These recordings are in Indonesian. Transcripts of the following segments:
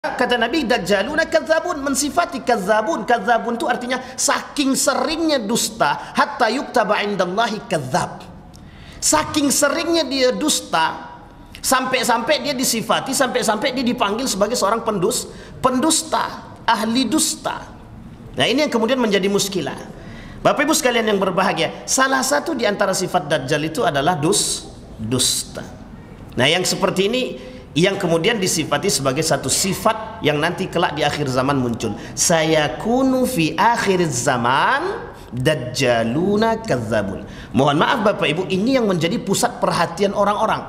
Kata Nabi, dajjaluna kadzabun, mensifati kadzabun. Kadzabun itu artinya saking seringnya dusta hatta yuktaba indallahi kadzab. Saking seringnya dia dusta sampai-sampai dia disifati, sampai-sampai dia dipanggil sebagai seorang pendusta, ahli dusta. Nah, ini yang kemudian menjadi muskilah. Bapak Ibu sekalian yang berbahagia, salah satu di antara sifat dajjal itu adalah dusta. Nah, yang seperti ini yang kemudian disifati sebagai satu sifat yang nanti kelak di akhir zaman muncul. Sayakunu fi akhir zaman dajjaluna kadzabun. Mohon maaf Bapak Ibu, ini yang menjadi pusat perhatian orang-orang,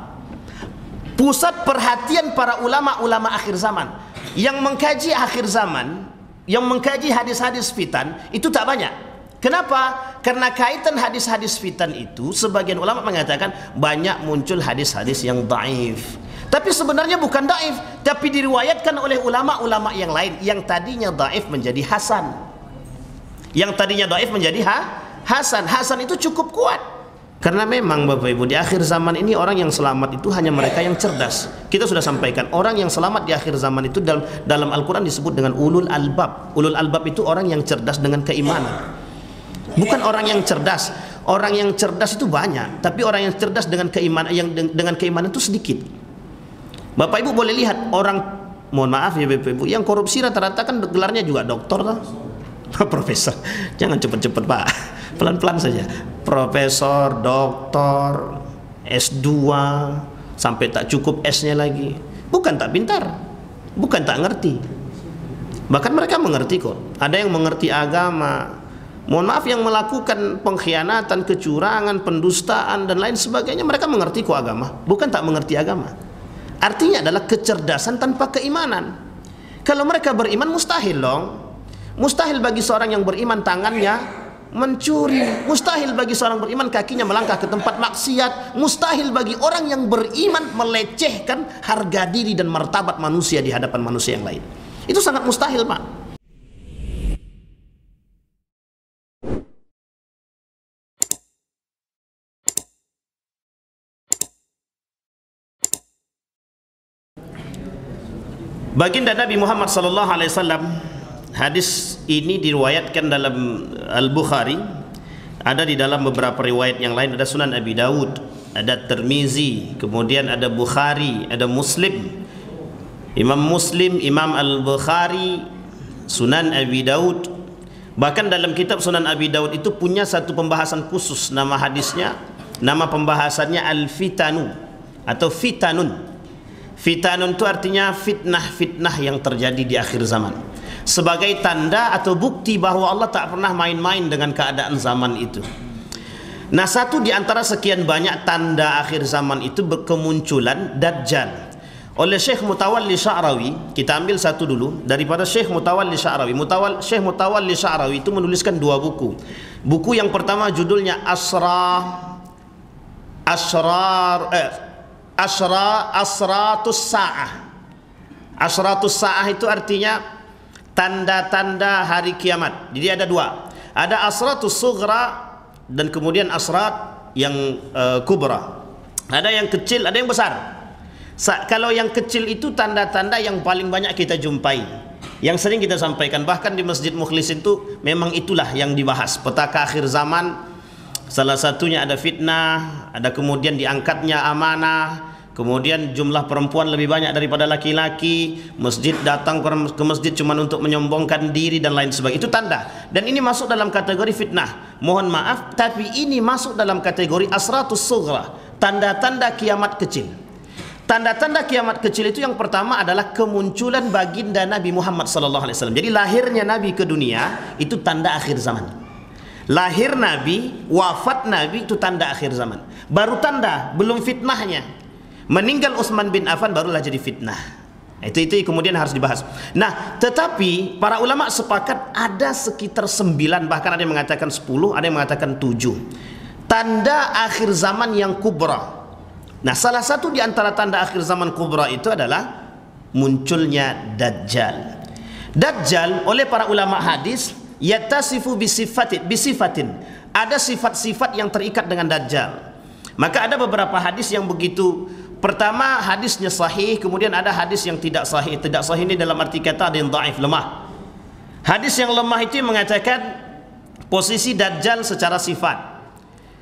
pusat perhatian para ulama-ulama akhir zaman. Yang mengkaji akhir zaman, yang mengkaji hadis-hadis fitan itu tak banyak. Kenapa? Karena kaitan hadis-hadis fitan itu sebagian ulama mengatakan banyak muncul hadis-hadis yang dhaif. Tapi sebenarnya bukan dhaif, tapi diriwayatkan oleh ulama-ulama yang lain. Yang tadinya dhaif menjadi hasan. Yang tadinya dhaif menjadi hasan. Hasan itu cukup kuat. Karena memang Bapak Ibu, di akhir zaman ini orang yang selamat itu hanya mereka yang cerdas. Kita sudah sampaikan, orang yang selamat di akhir zaman itu dalam Al-Quran disebut dengan ulul albab. Ulul albab itu orang yang cerdas dengan keimanan, bukan orang yang cerdas. Orang yang cerdas itu banyak, tapi orang yang cerdas dengan keimanan itu sedikit. Bapak Ibu boleh lihat orang, mohon maaf ya Bapak Ibu, yang korupsi rata-rata kan gelarnya juga doktor lah, profesor. Jangan cepet-cepet Pak, pelan-pelan saja. Profesor, doktor, S2, sampai tak cukup S-nya lagi. Bukan tak pintar, bukan tak ngerti. Bahkan mereka mengerti kok. Ada yang mengerti agama. Mohon maaf, yang melakukan pengkhianatan, kecurangan, pendustaan dan lain sebagainya, mereka mengerti kok agama, bukan tak mengerti agama. Artinya adalah kecerdasan tanpa keimanan. Kalau mereka beriman, mustahil dong. Mustahil bagi seorang yang beriman tangannya mencuri. Mustahil bagi seorang beriman kakinya melangkah ke tempat maksiat. Mustahil bagi orang yang beriman melecehkan harga diri dan martabat manusia di hadapan manusia yang lain. Itu sangat mustahil Pak. Baginda Nabi Muhammad SAW, hadis ini diriwayatkan dalam Al-Bukhari, ada di dalam beberapa riwayat yang lain, ada Sunan Abi Dawud, ada Tirmizi, kemudian ada Bukhari, ada Muslim. Imam Muslim, Imam Al-Bukhari, Sunan Abi Dawud. Bahkan dalam kitab Sunan Abi Dawud itu punya satu pembahasan khusus, nama hadisnya, nama pembahasannya Al-Fitanu atau Fitanun. Fitanun itu artinya fitnah-fitnah yang terjadi di akhir zaman, sebagai tanda atau bukti bahwa Allah tak pernah main-main dengan keadaan zaman itu. Nah, satu di antara sekian banyak tanda akhir zaman itu berkemunculan Dajjal oleh Syekh Mutawalli Sya'rawi. Kita ambil satu dulu daripada Syekh Mutawalli Sya'rawi. Syekh Mutawalli Sya'rawi itu menuliskan dua buku. Buku yang pertama judulnya Asratus Sa'ah. Asratus Sa'ah itu artinya tanda-tanda hari kiamat. Jadi ada dua, ada Asratus Sughra dan kemudian Asrat yang Kubra. Ada yang kecil, ada yang besar. Kalau yang kecil itu tanda-tanda yang paling banyak kita jumpai, yang sering kita sampaikan, bahkan di Masjid Mukhlisin itu memang itulah yang dibahas, petaka akhir zaman. Salah satunya ada fitnah, ada kemudian diangkatnya amanah, kemudian jumlah perempuan lebih banyak daripada laki-laki, masjid datang ke masjid cuma untuk menyombongkan diri dan lain sebagainya. Itu tanda, dan ini masuk dalam kategori fitnah. Mohon maaf, tapi ini masuk dalam kategori asratus sughra, tanda-tanda kiamat kecil. Tanda-tanda kiamat kecil itu yang pertama adalah kemunculan baginda Nabi Muhammad SAW. Jadi lahirnya Nabi ke dunia itu tanda akhir zaman. Lahir Nabi, wafat Nabi itu tanda akhir zaman. Baru tanda, belum fitnahnya. Meninggal Utsman bin Affan barulah jadi fitnah. Itu kemudian harus dibahas. Nah, tetapi para ulama sepakat ada sekitar 9, bahkan ada yang mengatakan 10, ada yang mengatakan 7 tanda akhir zaman yang kubra. Nah, salah satu di antara tanda akhir zaman kubra itu adalah munculnya Dajjal. Dajjal oleh para ulama hadis yattasifu bisifatin. Ada sifat-sifat yang terikat dengan Dajjal. Maka ada beberapa hadis yang begitu Pertama, hadisnya sahih, kemudian ada hadis yang tidak sahih. Tidak sahih ini dalam arti kata ada yang dhaif, lemah. Hadis yang lemah itu mengatakan posisi Dajjal secara sifat.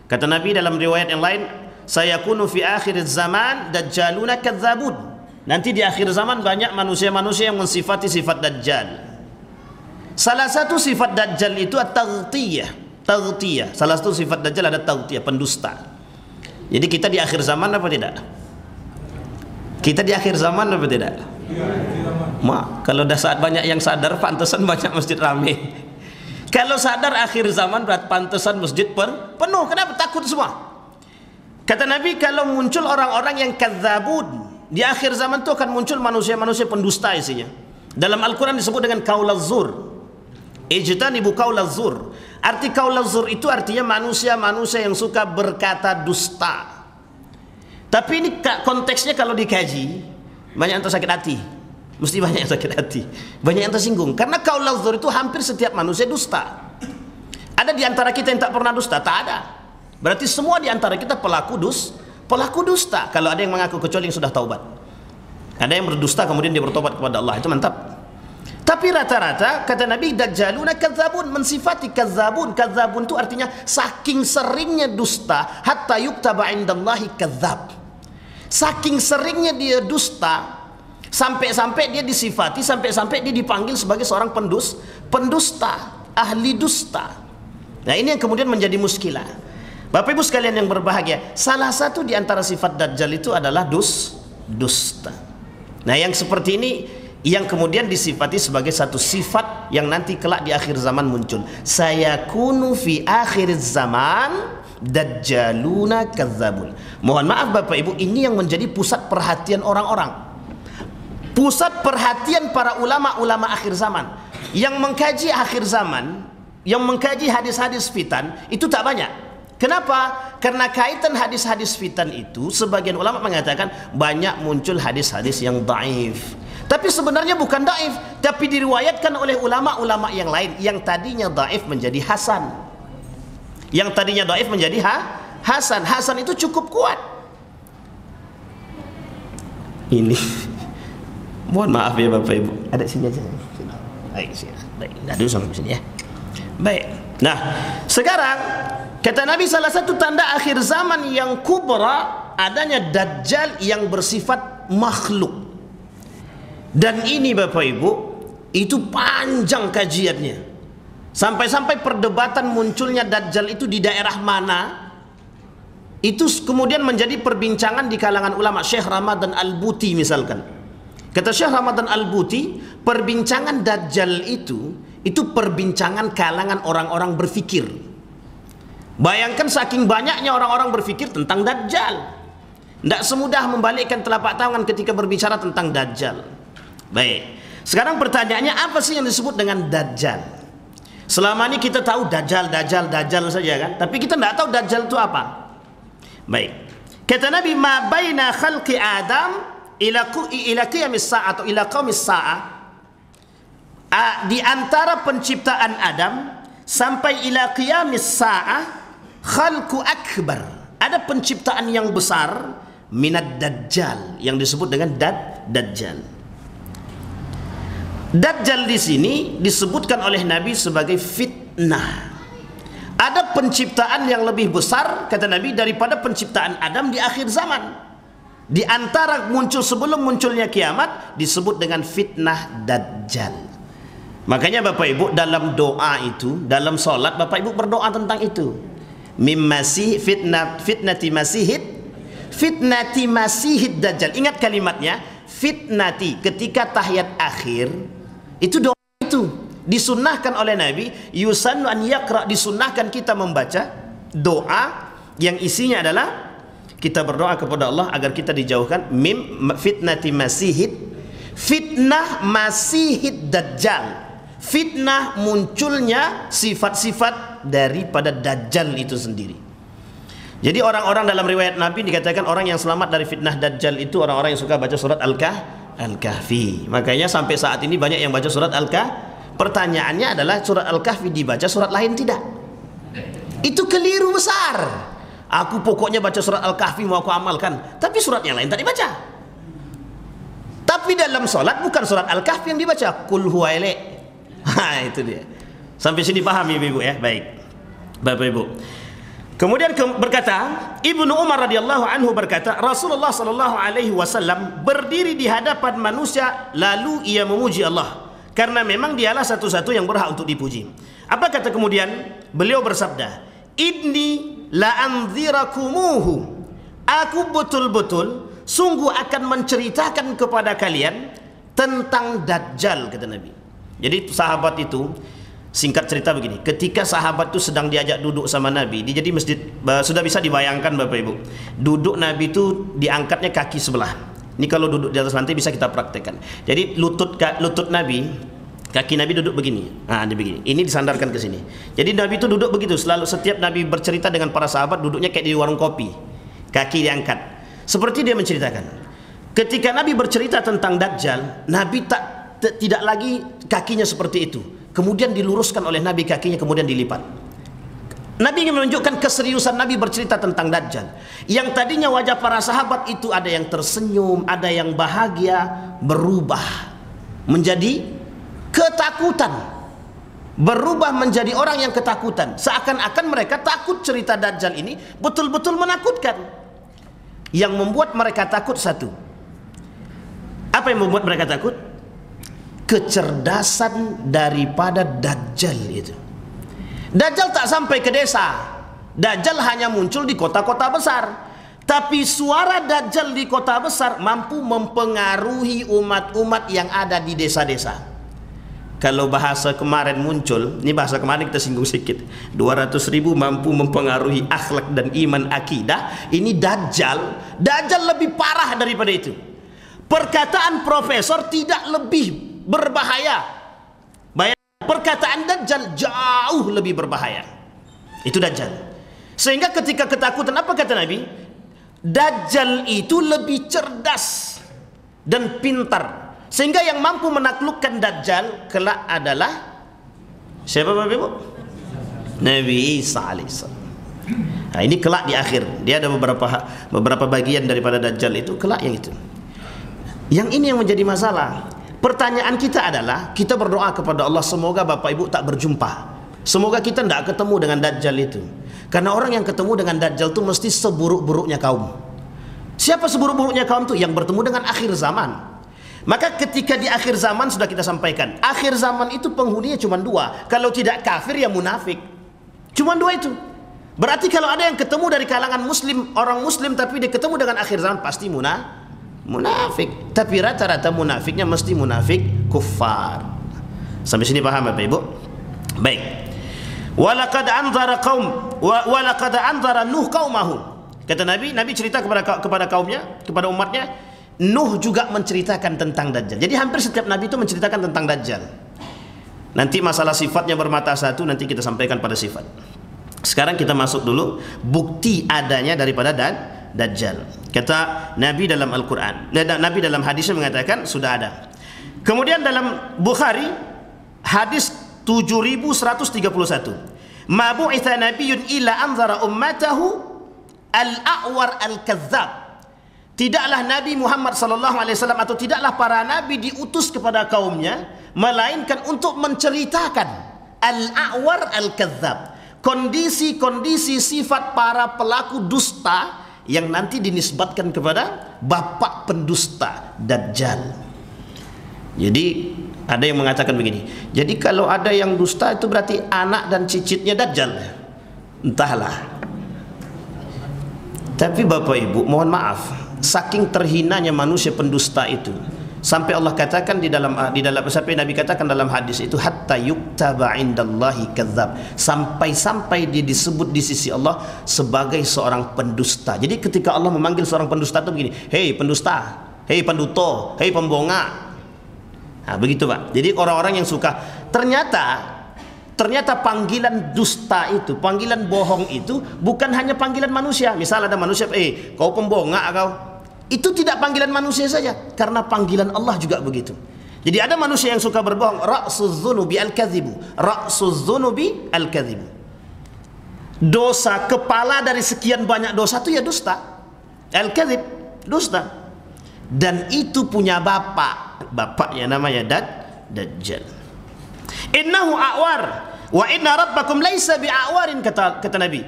Kata Nabi dalam riwayat yang lain, sayakunu fi akhir zaman dajjaluna kadzabun. Nanti di akhir zaman banyak manusia-manusia yang mensifati sifat Dajjal. Salah satu sifat Dajjal itu at-taghtiyah. Taghtiyah. Salah satu sifat Dajjal ada taghtiyah, pendusta. Jadi kita di akhir zaman apa tidak? Kita di akhir zaman apa tidak? Kalau dah saat banyak yang sadar, pantesan banyak masjid ramai. Kalau sadar akhir zaman, berat pantesan masjid penuh. Kenapa? Takut semua. Kata Nabi, kalau muncul orang-orang yang kadzabun, di akhir zaman itu akan muncul manusia-manusia pendusta isinya. Dalam Al-Quran disebut dengan qaulaz zur. Ijtanibu qaulaz zur. Arti qaulaz zur itu artinya manusia-manusia yang suka berkata dusta. Tapi ini konteksnya kalau dikaji, banyak yang tersakit hati. Mesti banyak yang sakit hati, banyak yang tersinggung. Karena qaulaz zur itu hampir setiap manusia dusta. Ada di antara kita yang tak pernah dusta? Tak ada. Berarti semua di antara kita pelaku dusta. Kalau ada yang mengaku, kecuali yang sudah taubat. Ada yang berdusta kemudian dia bertobat kepada Allah, itu mantap. Tapi rata-rata kata Nabi, dajjaluna kadzabun, mensifati kadzabun. Kadzabun itu artinya saking seringnya dusta, hatta yuktaba indallahi kadzab. Saking seringnya dia dusta, sampai-sampai dia disifati, sampai-sampai dia dipanggil sebagai seorang pendusta, ahli dusta. Nah, ini yang kemudian menjadi muskilah. Bapak Ibu sekalian yang berbahagia, salah satu di antara sifat Dajjal itu adalah dusta. Nah, yang seperti ini yang kemudian disifati sebagai satu sifat yang nanti kelak di akhir zaman muncul. Sayakunu fi akhir zaman dajjaluna kadzabun. Mohon maaf Bapak Ibu, ini yang menjadi pusat perhatian orang-orang. Pusat perhatian para ulama-ulama akhir zaman yang mengkaji akhir zaman, yang mengkaji hadis-hadis fitan itu tak banyak. Kenapa? Karena kaitan hadis-hadis fitan itu sebagian ulama mengatakan banyak muncul hadis-hadis yang dhaif. Tapi sebenarnya bukan dhaif, tapi diriwayatkan oleh ulama-ulama yang lain yang tadinya dhaif menjadi hasan. Yang tadinya dhaif menjadi hasan. Hasan itu cukup kuat. Ini mohon maaf ya Bapak Ibu. Ada sini aja. Baik, baik. Dah dulu sampai sini ya. Baik. Nah, sekarang kata Nabi salah satu tanda akhir zaman yang kubra adanya Dajjal yang bersifat makhluk. Dan ini Bapak Ibu, itu panjang kajiannya. Sampai-sampai perdebatan munculnya Dajjal itu di daerah mana, itu kemudian menjadi perbincangan di kalangan ulama. Syekh Ramadan Al-Buti misalkan, kata Syekh Ramadan Al-Buti, perbincangan Dajjal itu perbincangan kalangan orang-orang berfikir. Bayangkan saking banyaknya orang-orang berfikir tentang Dajjal, tidak semudah membalikkan telapak tangan ketika berbicara tentang Dajjal. Baik, sekarang pertanyaannya, apa sih yang disebut dengan Dajjal? Selama ini kita tahu Dajjal saja kan, tapi kita tidak tahu Dajjal itu apa. Baik, kata Nabi, ma baina khalqi Adam ila qiyamis sa'ah atau ila qaumis sa'ah, di antara penciptaan Adam sampai ila qiyamis sa'ah, khalqu akbar, ada penciptaan yang besar, minad Dajjal, yang disebut dengan Dajjal. Dajjal di sini disebutkan oleh Nabi sebagai fitnah. Ada penciptaan yang lebih besar kata Nabi daripada penciptaan Adam di akhir zaman. Di antara muncul sebelum munculnya kiamat disebut dengan fitnah Dajjal. Makanya Bapak Ibu dalam doa itu, dalam solat Bapak Ibu berdoa tentang itu. Mimmasih fitnati masihid Dajjal. Ingat kalimatnya, fitnati, ketika tahiyat akhir itu doa itu disunnahkan oleh Nabi, yusannu an yaqra, disunnahkan kita membaca doa yang isinya adalah kita berdoa kepada Allah agar kita dijauhkan fitnah masihid Dajjal, fitnah munculnya sifat-sifat daripada Dajjal itu sendiri. Jadi orang-orang dalam riwayat Nabi dikatakan orang yang selamat dari fitnah Dajjal itu orang-orang yang suka baca surat Al-Kahfi. Makanya sampai saat ini banyak yang baca surat Al-Kahfi. Pertanyaannya adalah surat Al-Kahfi dibaca, surat lain tidak. Itu keliru besar. Aku pokoknya baca surat Al-Kahfi mau aku amalkan, tapi surat yang lain tak dibaca. Tapi dalam solat bukan surat Al-Kahfi yang dibaca, Qul huwa elek. Itu dia. Sampai sini paham ibu-ibu ya? Baik. Bapak Ibu. Kemudian berkata, Ibnu Umar radhiyallahu anhu berkata, Rasulullah sallallahu alaihi wasallam berdiri di hadapan manusia lalu ia memuji Allah karena memang dialah satu-satu yang berhak untuk dipuji. Apa kata kemudian? Beliau bersabda, Inni la anzirakumuhu. Aku betul-betul sungguh akan menceritakan kepada kalian tentang Dajjal, kata Nabi. Jadi sahabat itu, singkat cerita begini, ketika sahabat itu sedang diajak duduk sama Nabi di jadi masjid, sudah bisa dibayangkan Bapak Ibu, duduk Nabi itu diangkatnya kaki sebelah. Ini kalau duduk di atas lantai bisa kita praktekkan. Jadi lutut Nabi, kaki Nabi duduk begini. Nah, ini begini. Ini disandarkan ke sini. Jadi Nabi itu duduk begitu. Selalu setiap Nabi bercerita dengan para sahabat duduknya kayak di warung kopi. Kaki diangkat. Seperti dia menceritakan. Ketika Nabi bercerita tentang Dajjal, Nabi tidak lagi kakinya seperti itu. Kemudian diluruskan oleh Nabi kakinya, kemudian dilipat. Nabi ingin menunjukkan keseriusan Nabi bercerita tentang Dajjal. Yang tadinya wajah para sahabat itu ada yang tersenyum, ada yang bahagia, berubah menjadi ketakutan. Berubah menjadi orang yang ketakutan. Seakan-akan mereka takut cerita Dajjal ini betul-betul menakutkan. Yang membuat mereka takut satu. Apa yang membuat mereka takut? Kecerdasan daripada Dajjal itu. Dajjal tak sampai ke desa. Dajjal hanya muncul di kota-kota besar. Tapi suara Dajjal di kota besar mampu mempengaruhi umat-umat yang ada di desa-desa. Kalau bahasa kemarin muncul, ini bahasa kemarin kita singgung sedikit, 200.000 mampu mempengaruhi akhlak dan iman akidah. Ini Dajjal lebih parah daripada itu. Perkataan profesor tidak lebih berbahaya. Perkataan Dajjal jauh lebih berbahaya. Itu Dajjal. Sehingga ketika ketakutan, apa kata Nabi? Dajjal itu lebih cerdas dan pintar. Sehingga yang mampu menaklukkan Dajjal kelak adalah siapa Bapak Ibu? Nabi Isa alaihissalam. Nah, ini kelak di akhir. Dia ada beberapa bagian daripada Dajjal itu kelak yang itu. Yang ini yang menjadi masalah. Pertanyaan kita adalah, kita berdoa kepada Allah semoga Bapak Ibu tak berjumpa. Semoga kita tidak ketemu dengan Dajjal itu. Karena orang yang ketemu dengan Dajjal itu mesti seburuk-buruknya kaum. Siapa seburuk-buruknya kaum itu? Yang bertemu dengan akhir zaman. Maka ketika di akhir zaman sudah kita sampaikan, akhir zaman itu penghuninya cuma dua. Kalau tidak kafir ya munafik. Cuma dua itu. Berarti kalau ada yang ketemu dari kalangan muslim, orang muslim tapi dia ketemu dengan akhir zaman, pasti munafik. Tapi rata-rata munafiknya mesti munafik kuffar. Sampai sini paham Bapak Ibu? Baik. Walaqad anzara Nuh qaumahu. Kata Nabi cerita kepada kaumnya, kepada umatnya. Nuh juga menceritakan tentang Dajjal. Jadi hampir setiap Nabi itu menceritakan tentang Dajjal. Nanti masalah sifatnya bermata satu nanti kita sampaikan pada sifat. Sekarang kita masuk dulu bukti adanya daripada Dajjal. Kata Nabi dalam Al-Quran, Nabi dalam hadisnya mengatakan sudah ada. Kemudian dalam Bukhari hadis 7131, ma bu'itha nabiyyun illa anzara ummatahu al-a'war al-kazzab. Tidaklah Nabi Muhammad SAW atau tidaklah para Nabi diutus kepada kaumnya melainkan untuk menceritakan al-a'war al-kazzab, kondisi-kondisi sifat para pelaku dusta yang nanti dinisbatkan kepada bapak pendusta Dajjal. Jadi ada yang mengatakan begini, jadi kalau ada yang dusta itu berarti anak dan cicitnya Dajjal. Entahlah. Tapi Bapak Ibu mohon maaf, saking terhinanya manusia pendusta itu sampai Allah katakan di dalam sampai Nabi katakan dalam hadis itu hatta yuktaba indallahi kadzab, sampai dia disebut di sisi Allah sebagai seorang pendusta. Jadi ketika Allah memanggil seorang pendusta itu begini, hei pendusta, hei penduto, hei pembongak. Nah, begitu Pak. Jadi orang-orang yang suka ternyata panggilan dusta itu, panggilan bohong itu bukan hanya panggilan manusia. Misal ada manusia, kau pembongak kau. Itu tidak panggilan manusia saja, karena panggilan Allah juga begitu. Jadi ada manusia yang suka berbohong, ra'suz dzunubi al-kadzibu, ra'suz dzunubi al-kadzibu. dosa, kepala dari sekian banyak dosa itu ya dusta. Al-kadzib, dusta. Dan itu punya bapaknya namanya Dajjal. Innahu a'war wa inna rabbakum laisa bi'awarin, kata Nabi.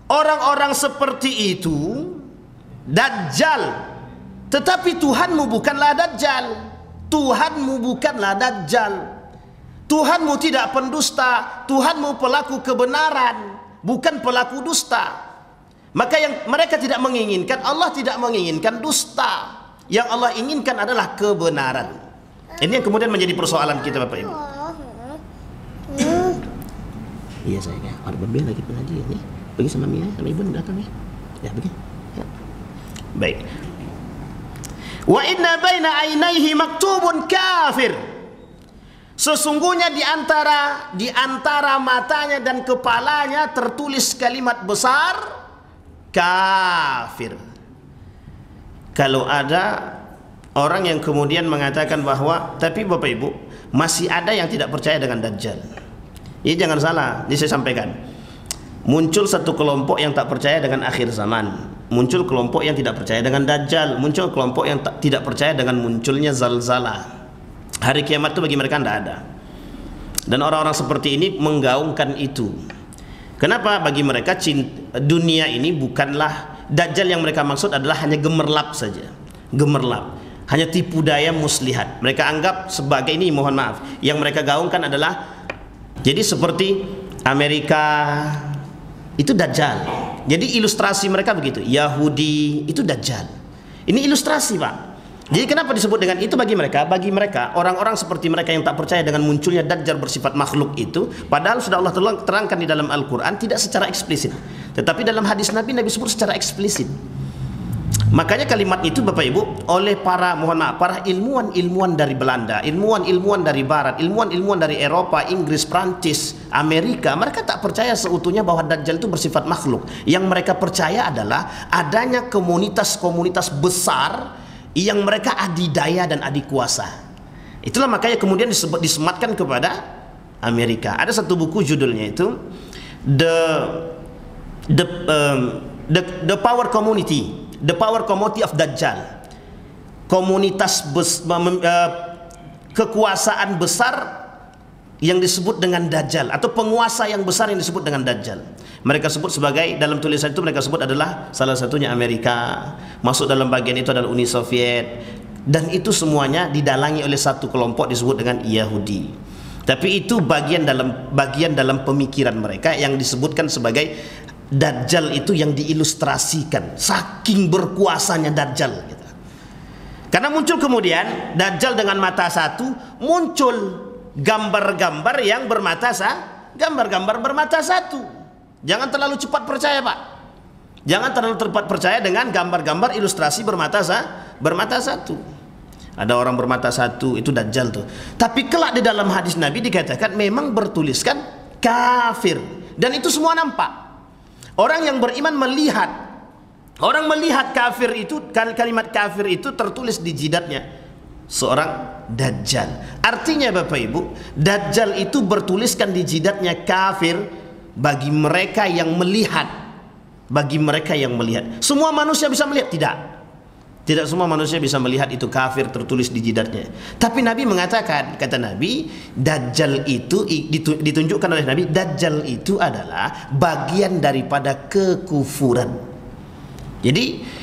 Orang-orang seperti itu Dajjal, tetapi Tuhanmu bukanlah Dajjal. Tuhanmu bukanlah Dajjal. Tuhanmu tidak pendusta. Tuhanmu pelaku kebenaran, bukan pelaku dusta. Maka yang mereka tidak menginginkan, Allah tidak menginginkan dusta. Yang Allah inginkan adalah kebenaran. Ini yang kemudian menjadi persoalan kita, Bapak Ibu. Iya sayang, ada berbeda lagi pengajian ya. Pergi sama Mia, sama Ibu di belakang ya. Ya, pergi. Ya. Baik. Wa inna baina ainaihi maktubun kafir. Sesungguhnya di antara matanya dan kepalanya tertulis kalimat besar kafir. Kalau ada orang yang kemudian mengatakan bahwa tapi Bapak Ibu masih ada yang tidak percaya dengan Dajjal. Ini jangan salah, ini saya sampaikan. Muncul satu kelompok yang tak percaya dengan akhir zaman, muncul kelompok yang tidak percaya dengan Dajjal, muncul kelompok yang tidak percaya dengan munculnya zalzalah. Hari kiamat itu bagi mereka tidak ada. Dan orang-orang seperti ini menggaungkan itu. Kenapa? Bagi mereka dunia ini bukanlah Dajjal, yang mereka maksud adalah hanya gemerlap saja. Gemerlap, hanya tipu daya muslihat. Mereka anggap sebagai ini, mohon maaf, yang mereka gaungkan adalah jadi seperti Amerika itu Dajjal. Jadi ilustrasi mereka begitu. Yahudi itu Dajjal. Ini ilustrasi, Pak. Jadi kenapa disebut dengan itu bagi mereka? Bagi mereka, orang-orang seperti mereka yang tak percaya dengan munculnya Dajjal bersifat makhluk itu, padahal sudah Allah terangkan di dalam Al-Quran tidak secara eksplisit, tetapi dalam hadis Nabi sebut secara eksplisit. Makanya kalimat itu Bapak Ibu oleh para ilmuwan dari Belanda, ilmuwan dari Barat, ilmuwan dari Eropa, Inggris, Prancis, Amerika, mereka tak percaya seutuhnya bahwa Dajjal itu bersifat makhluk. Yang mereka percaya adalah adanya komunitas-komunitas besar yang mereka adidaya dan adikuasa. Itulah makanya kemudian disematkan kepada Amerika. Ada satu buku judulnya itu The Power Community. The Power Community of Dajjal. Komunitas kekuasaan besar yang disebut dengan Dajjal, atau penguasa yang besar yang disebut dengan Dajjal. Mereka sebut sebagai, dalam tulisan itu mereka sebut adalah salah satunya Amerika, masuk dalam bagian itu adalah Uni Soviet, dan itu semuanya didalangi oleh satu kelompok disebut dengan Yahudi. Tapi itu bagian dalam pemikiran mereka yang disebutkan sebagai Dajjal itu yang diilustrasikan, saking berkuasanya Dajjal gitu. Karena muncul kemudian Dajjal dengan mata satu, muncul gambar-gambar yang bermata satu. Jangan terlalu cepat percaya, Pak. Jangan terlalu cepat percaya dengan gambar-gambar ilustrasi bermata satu. Ada orang bermata satu, itu Dajjal tuh. Tapi kelak di dalam hadis Nabi dikatakan memang bertuliskan kafir, dan itu semua nampak. Orang yang beriman melihat, orang melihat kafir itu, kalimat kafir itu tertulis di jidatnya seorang Dajjal. Artinya Bapak Ibu, Dajjal itu bertuliskan di jidatnya kafir bagi mereka yang melihat. Bagi mereka yang melihat. Semua manusia bisa melihat? Tidak. Tidak semua manusia bisa melihat itu kafir tertulis di jidatnya. Tapi Nabi mengatakan, kata Nabi, Dajjal itu ditunjukkan oleh Nabi, Dajjal itu adalah bagian daripada kekufuran. Jadi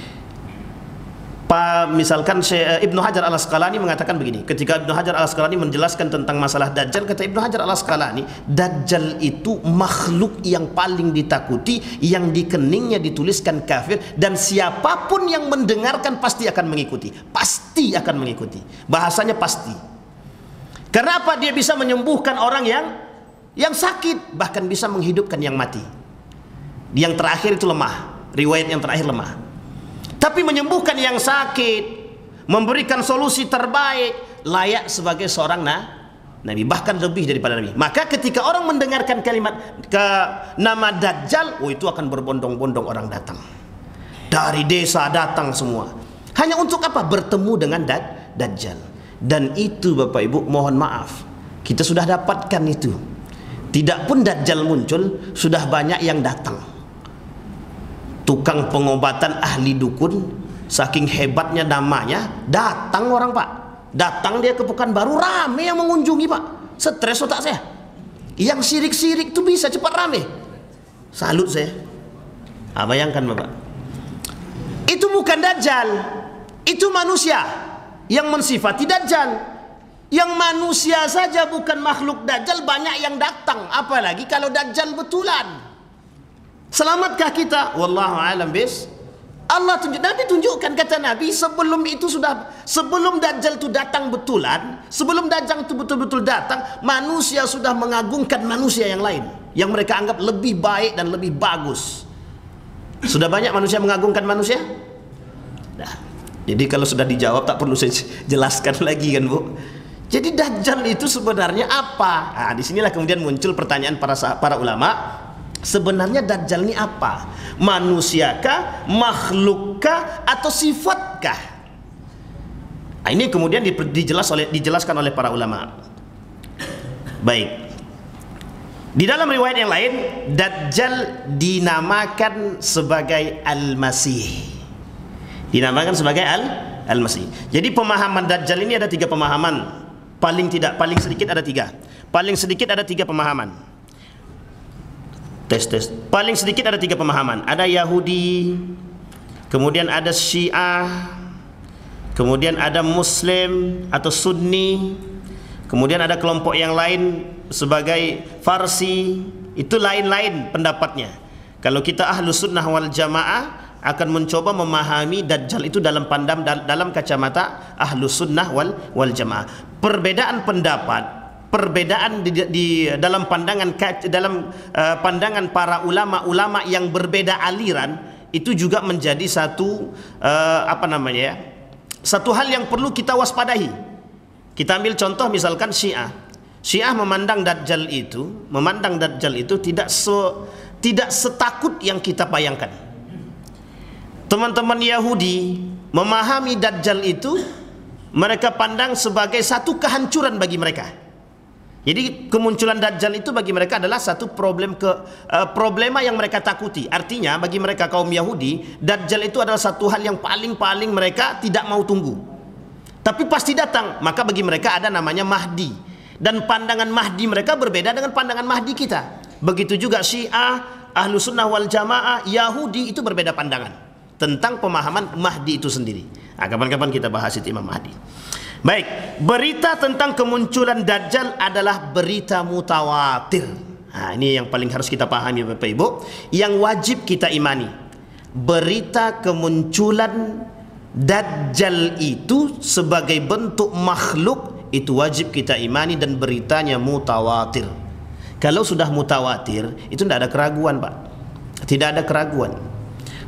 misalkan Ibnu Hajar Al-Asqalani mengatakan begini, ketika Ibnu Hajar Al-Asqalani menjelaskan tentang masalah Dajjal, kata Ibnu Hajar Al-Asqalani, Dajjal itu makhluk yang paling ditakuti, yang di keningnya dituliskan kafir, dan siapapun yang mendengarkan pasti akan mengikuti. Pasti akan mengikuti. Bahasanya pasti. Karena apa? Dia bisa menyembuhkan orang yang sakit, bahkan bisa menghidupkan yang mati. Yang terakhir itu lemah, riwayat yang terakhir lemah. Tapi menyembuhkan yang sakit, memberikan solusi terbaik, layak sebagai seorang nabi, bahkan lebih daripada nabi. Maka ketika orang mendengarkan kalimat nama Dajjal, itu akan berbondong-bondong orang datang. Dari desa datang semua. Hanya untuk apa? Bertemu dengan Dajjal. Dan itu Bapak Ibu, mohon maaf, kita sudah dapatkan itu. Tidak pun Dajjal muncul, sudah banyak yang datang. Tukang pengobatan ahli dukun, saking hebatnya namanya, datang orang Pak. Datang dia ke Pekanbaru, rame yang mengunjungi Pak. Stres otak saya. Yang sirik-sirik itu bisa cepat rame. Salut saya. Bayangkan Bapak. Itu bukan Dajjal, itu manusia yang mensifati Dajjal. Yang manusia saja bukan makhluk Dajjal banyak yang datang, apalagi kalau Dajjal betulan. Selamatkah kita? Wallahu a'lam bis. Nabi tunjukkan, kata Nabi, sebelum Dajjal itu datang betulan, sebelum Dajjal itu betul-betul datang, manusia sudah mengagungkan manusia yang lain yang mereka anggap lebih baik dan lebih bagus. Sudah banyak manusia mengagungkan manusia? Nah, jadi kalau sudah dijawab tak perlu saya jelaskan lagi kan Bu. Jadi Dajjal itu sebenarnya apa? Nah, disinilah kemudian muncul pertanyaan para ulama. Sebenarnya Dajjal ini apa? Manusiakah, makhlukkah, atau sifatkah? Nah, ini kemudian dijelaskan oleh para ulama. Baik. Di dalam riwayat yang lain, Dajjal dinamakan sebagai Al-Masih. Dinamakan sebagai Al-Masih. Jadi pemahaman Dajjal ini ada 3 pemahaman. Paling sedikit ada 3. Paling sedikit ada 3 pemahaman. Tes. Paling sedikit ada 3 pemahaman. Ada Yahudi, kemudian ada Syiah, kemudian ada Muslim atau Sunni, kemudian ada kelompok yang lain sebagai Farsi. Itu lain-lain pendapatnya. Kalau kita ahlu sunnah wal jamaah akan mencoba memahami Dajjal itu dalam kacamata ahlu sunnah wal jamaah. Perbedaan pendapat, perbedaan dalam pandangan para ulama yang berbeda aliran itu juga menjadi satu satu hal yang perlu kita waspadai. Kita ambil contoh misalkan Syiah. Syiah memandang Dajjal itu tidak setakut yang kita bayangkan. Teman-teman Yahudi memahami Dajjal itu mereka pandang sebagai satu kehancuran bagi mereka. Jadi kemunculan Dajjal itu bagi mereka adalah satu problema yang mereka takuti. Artinya bagi mereka kaum Yahudi, Dajjal itu adalah satu hal yang paling mereka tidak mau tunggu. Tapi pasti datang. Maka bagi mereka ada namanya Mahdi. Dan pandangan Mahdi mereka berbeda dengan pandangan Mahdi kita. Begitu juga Syiah, Ahlu Sunnah wal Jamaah, Yahudi itu berbeda pandangan tentang pemahaman Mahdi itu sendiri. Nah, kapan-kapan kita bahas itu Imam Mahdi. Baik, berita tentang kemunculan Dajjal adalah berita mutawatir. Nah, ini yang paling harus kita pahami Bapak Ibu, yang wajib kita imani. Berita kemunculan Dajjal itu sebagai bentuk makhluk itu wajib kita imani dan beritanya mutawatir. Kalau sudah mutawatir itu tidak ada keraguan Pak. Tidak ada keraguan.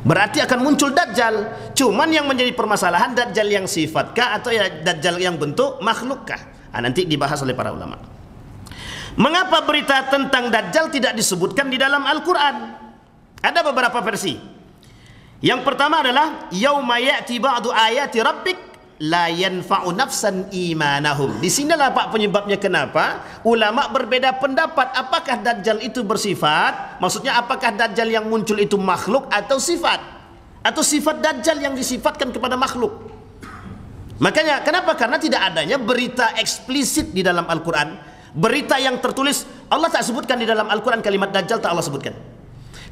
Berarti akan muncul Dajjal. Cuman yang menjadi permasalahan Dajjal yang sifatkah atau ya Dajjal yang bentuk makhlukkah? Nah, nanti dibahas oleh para ulama. Mengapa berita tentang Dajjal tidak disebutkan di dalam Al-Quran? Ada beberapa versi. Yang pertama adalah yauma ya'ti ba'du ayati rabbik la yanfa'u nafsan imanahum. Di sinilah Pak penyebabnya kenapa ulama berbeda pendapat apakah Dajjal itu bersifat, maksudnya apakah Dajjal yang muncul itu makhluk atau sifat, atau sifat Dajjal yang disifatkan kepada makhluk. Makanya kenapa? Karena tidak adanya berita eksplisit di dalam Al-Quran, berita yang tertulis. Allah tak sebutkan di dalam Al-Quran kalimat Dajjal, tak Allah sebutkan.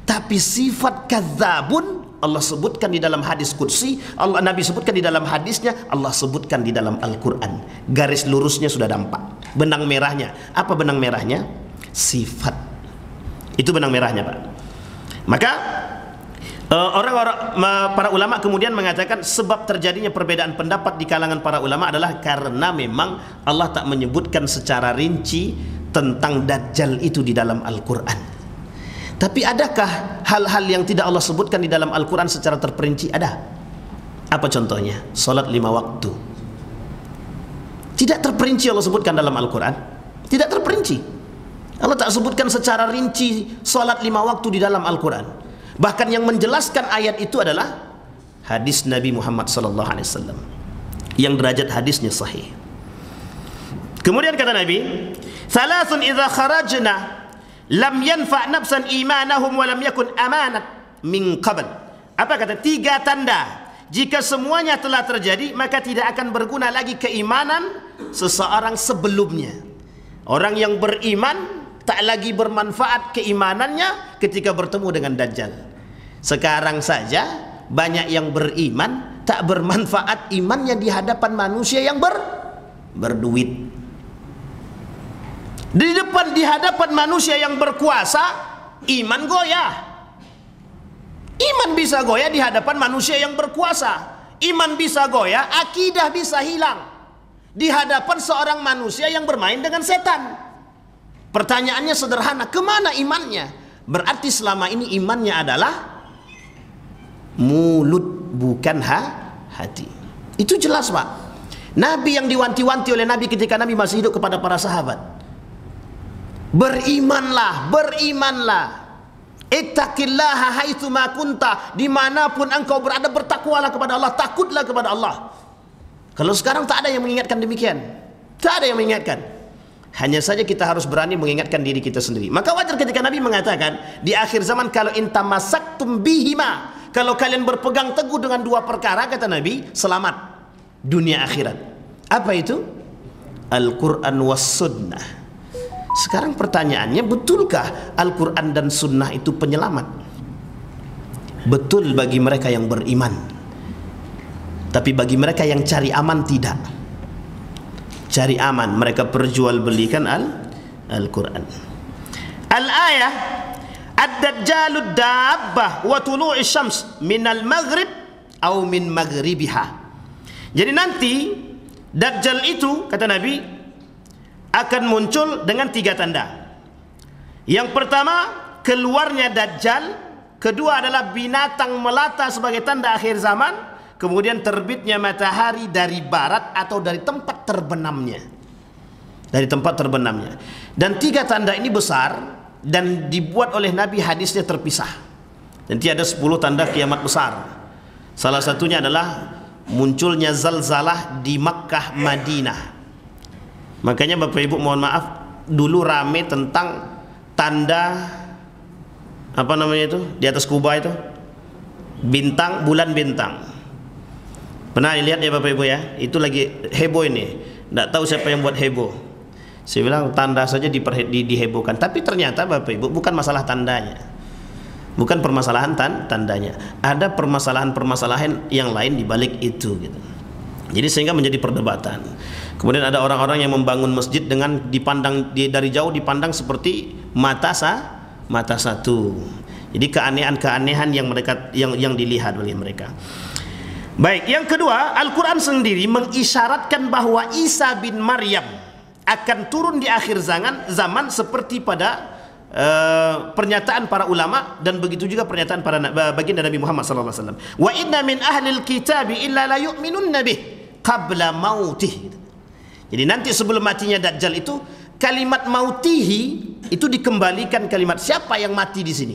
Tapi sifat kadzabun Allah sebutkan di dalam hadis qudsi, Nabi sebutkan di dalam hadisnya, Allah sebutkan di dalam Al-Quran. Garis lurusnya sudah nampak. Benang merahnya. Apa benang merahnya? Sifat. Itu benang merahnya Pak. Maka para ulama kemudian mengatakan sebab terjadinya perbedaan pendapat di kalangan para ulama adalah karena memang Allah tak menyebutkan secara rinci tentang Dajjal itu di dalam Al-Quran. Tapi adakah hal-hal yang tidak Allah sebutkan di dalam Al-Quran secara terperinci? Ada. Apa contohnya? Salat 5 waktu. Tidak terperinci Allah sebutkan dalam Al-Quran. Tidak terperinci. Allah tak sebutkan secara rinci salat 5 waktu di dalam Al-Quran. Bahkan yang menjelaskan ayat itu adalah hadis Nabi Muhammad SAW yang derajat hadisnya sahih. Kemudian kata Nabi, "Thalathun idza kharajna lam yanfa' nafsan imanahum wa lam yakun amanat min qabl. Apa kata? 3 tanda. Jika semuanya telah terjadi, maka tidak akan berguna lagi keimanan seseorang sebelumnya. Orang yang beriman tak lagi bermanfaat keimanannya ketika bertemu dengan Dajjal. Sekarang saja banyak yang beriman tak bermanfaat imannya di hadapan manusia yang berduit. Di hadapan manusia yang berkuasa, iman goyah. Iman bisa goyah di hadapan manusia yang berkuasa. Iman bisa goyah, akidah bisa hilang di hadapan seorang manusia yang bermain dengan setan. Pertanyaannya sederhana, kemana imannya? Berarti selama ini imannya adalah mulut, bukan hati. Itu jelas, Pak. Nabi yang diwanti-wanti oleh Nabi ketika Nabi masih hidup kepada para sahabat, berimanlah, berimanlah. Ittaqillaha haitsu ma kunta, dimanapun engkau berada bertakwalah kepada Allah, takutlah kepada Allah. Kalau sekarang tak ada yang mengingatkan demikian. Tak ada yang mengingatkan. Hanya saja kita harus berani mengingatkan diri kita sendiri. Maka wajar ketika Nabi mengatakan di akhir zaman, kalau intamasaktum bihima, kalau kalian berpegang teguh dengan 2 perkara, kata Nabi, selamat dunia akhirat. Apa itu? Al-Quran was sunnah. Sekarang pertanyaannya, betulkah Al-Quran dan Sunnah itu penyelamat? Betul bagi mereka yang beriman, tapi bagi mereka yang cari aman tidak. Cari aman, mereka perjualbelikan Al-Quran. Al-ayah ad-dajjalud dabbah wa tulu'i syams minal maghrib atau min maghribiha. Jadi nanti Dajjal itu, kata Nabi, akan muncul dengan 3 tanda. Yang pertama, keluarnya Dajjal. Kedua adalah binatang melata sebagai tanda akhir zaman. Kemudian terbitnya matahari dari barat atau dari tempat terbenamnya. Dari tempat terbenamnya. Dan 3 tanda ini besar dan dibuat oleh Nabi, hadisnya terpisah. Nanti ada 10 tanda kiamat besar. Salah satunya adalah munculnya zalzalah di Makkah, Madinah. Makanya Bapak Ibu mohon maaf, dulu rame tentang tanda apa namanya itu di atas kubah itu, bintang, bulan bintang. Pernah lihat ya Bapak Ibu ya? Itu lagi heboh ini. Tidak tahu siapa yang buat heboh. Saya bilang tanda saja dihebohkan. Tapi ternyata Bapak Ibu bukan masalah tandanya, bukan permasalahan tandanya. Ada permasalahan-permasalahan yang lain di balik itu gitu. Jadi sehingga menjadi perdebatan. Kemudian ada orang-orang yang membangun masjid dengan dipandang dari jauh, dipandang seperti mata satu. Jadi keanehan-keanehan yang yang dilihat oleh mereka. Baik, yang kedua, Al-Quran sendiri mengisyaratkan bahwa Isa bin Maryam akan turun di akhir zaman seperti pada pernyataan para ulama, dan begitu juga pernyataan para baginda Nabi Muhammad SAW. Wa inna min ahlil kitabi illa la yu'minunna bih qabla mautih. Jadi nanti sebelum matinya Dajjal itu, kalimat mautihi itu dikembalikan kalimat siapa yang mati di sini.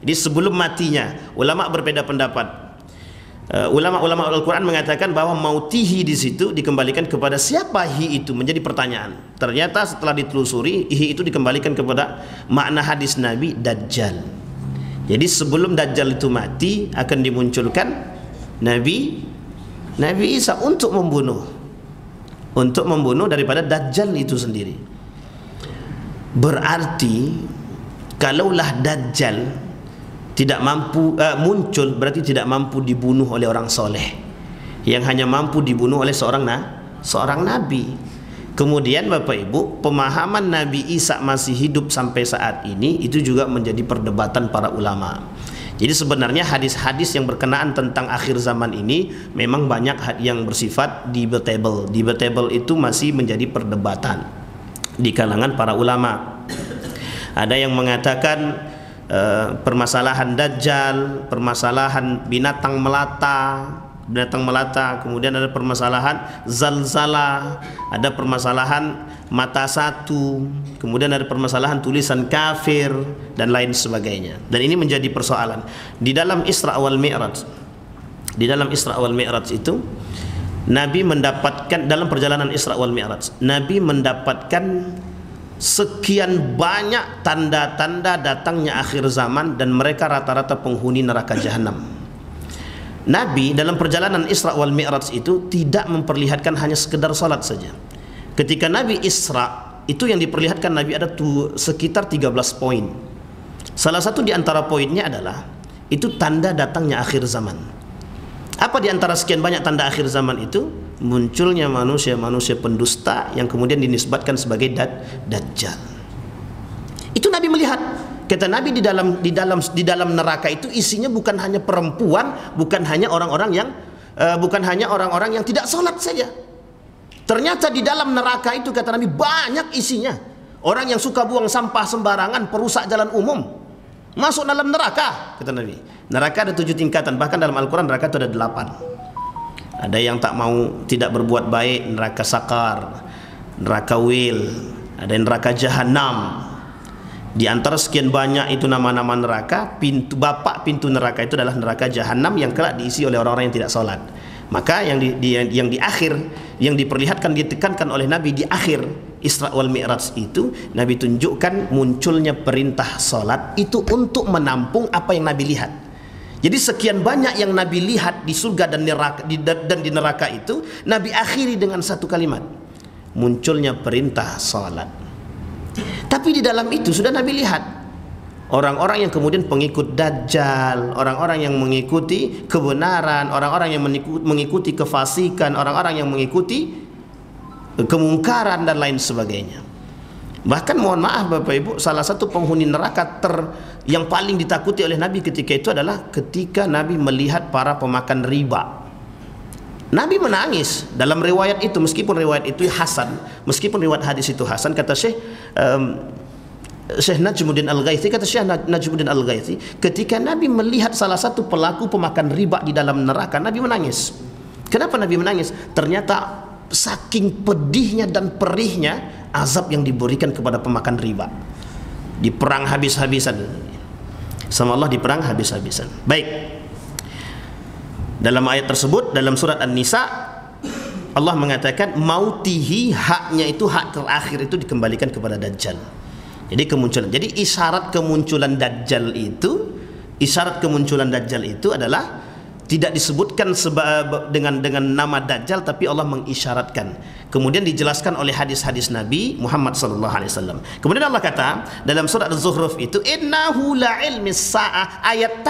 Jadi sebelum matinya, ulama berbeda pendapat. Ulama Al-Quran mengatakan bahwa mautihi di situ dikembalikan kepada siapa hi itu, menjadi pertanyaan. Ternyata setelah ditelusuri, hi itu dikembalikan kepada makna hadis Nabi, Dajjal. Jadi sebelum Dajjal itu mati, akan dimunculkan Nabi Isa untuk membunuh daripada Dajjal itu sendiri. Berarti kalaulah Dajjal tidak mampu muncul, berarti tidak mampu dibunuh oleh orang soleh, yang hanya mampu dibunuh oleh seorang nabi. Kemudian Bapak Ibu, pemahaman Nabi Isa masih hidup sampai saat ini itu juga menjadi perdebatan para ulama. Jadi sebenarnya hadis-hadis yang berkenaan tentang akhir zaman ini memang banyak yang bersifat debatable. Debatable itu masih menjadi perdebatan di kalangan para ulama. Ada yang mengatakan permasalahan Dajjal, permasalahan binatang melata, kemudian ada permasalahan zalzalah, ada permasalahan mata satu, kemudian ada permasalahan tulisan kafir dan lain sebagainya. Dan ini menjadi persoalan di dalam Isra wal Mi'raj. Di dalam Isra wal Mi'raj itu Nabi mendapatkan, dalam perjalanan Isra wal Mi'raj, Nabi mendapatkan sekian banyak tanda-tanda datangnya akhir zaman dan mereka rata-rata penghuni neraka jahanam. Nabi dalam perjalanan Isra wal Mi'raj itu tidak memperlihatkan hanya sekedar salat saja. Ketika Nabi Isra itu yang diperlihatkan Nabi ada sekitar 13 poin. Salah satu di antara poinnya adalah itu tanda datangnya akhir zaman. Apa di antara sekian banyak tanda akhir zaman itu? Munculnya manusia-manusia pendusta yang kemudian dinisbatkan sebagai dajjal. Itu Nabi melihat. Kata Nabi di dalam neraka itu isinya bukan hanya perempuan, bukan hanya orang-orang yang tidak sholat saja. Ternyata di dalam neraka itu kata Nabi banyak isinya. Orang yang suka buang sampah sembarangan, perusak jalan umum, masuk dalam neraka, kata Nabi. Neraka ada 7 tingkatan, bahkan dalam Al-Quran neraka itu ada 8. Ada yang tak mau, tidak berbuat baik, neraka sakar, neraka wil, ada neraka jahanam. Di antara sekian banyak itu nama-nama neraka, pintu neraka itu adalah neraka jahanam yang kelak diisi oleh orang-orang yang tidak sholat. Maka yang di akhir, yang diperlihatkan, ditekankan oleh Nabi di akhir Isra wal Mi'raj itu, Nabi tunjukkan munculnya perintah sholat itu untuk menampung apa yang Nabi lihat. Jadi sekian banyak yang Nabi lihat di surga dan di neraka itu, Nabi akhiri dengan satu kalimat, munculnya perintah salat. Tapi di dalam itu sudah Nabi lihat orang-orang yang kemudian pengikut Dajjal, orang-orang yang mengikuti kebenaran, orang-orang yang mengikuti kefasikan, orang-orang yang mengikuti kemungkaran dan lain sebagainya. Bahkan mohon maaf Bapak Ibu, salah satu penghuni neraka yang paling ditakuti oleh Nabi ketika itu adalah ketika Nabi melihat para pemakan riba. Nabi menangis dalam riwayat itu, meskipun riwayat itu hasan, meskipun riwayat hadis itu hasan. Kata Syekh Najmuddin Al-Ghaithi, kata Syekh Najmuddin Al-Ghaithi, ketika Nabi melihat salah satu pelaku pemakan riba di dalam neraka, Nabi menangis. Kenapa Nabi menangis? Ternyata saking pedihnya dan perihnya azab yang diberikan kepada pemakan riba. Diperang habis-habisan sama Allah, diperang habis-habisan. Baik, dalam ayat tersebut, dalam surat An-Nisa, Allah mengatakan mautihi, haknya itu, hak terakhir itu dikembalikan kepada Dajjal. Jadi kemunculan, jadi isyarat kemunculan Dajjal itu adalah tidak disebutkan dengan nama Dajjal, tapi Allah mengisyaratkan. Kemudian dijelaskan oleh hadis-hadis Nabi Muhammad SAW. Kemudian Allah kata dalam surat Az-Zukhruf itu, innahu la'ilmis sa'ah. Ayat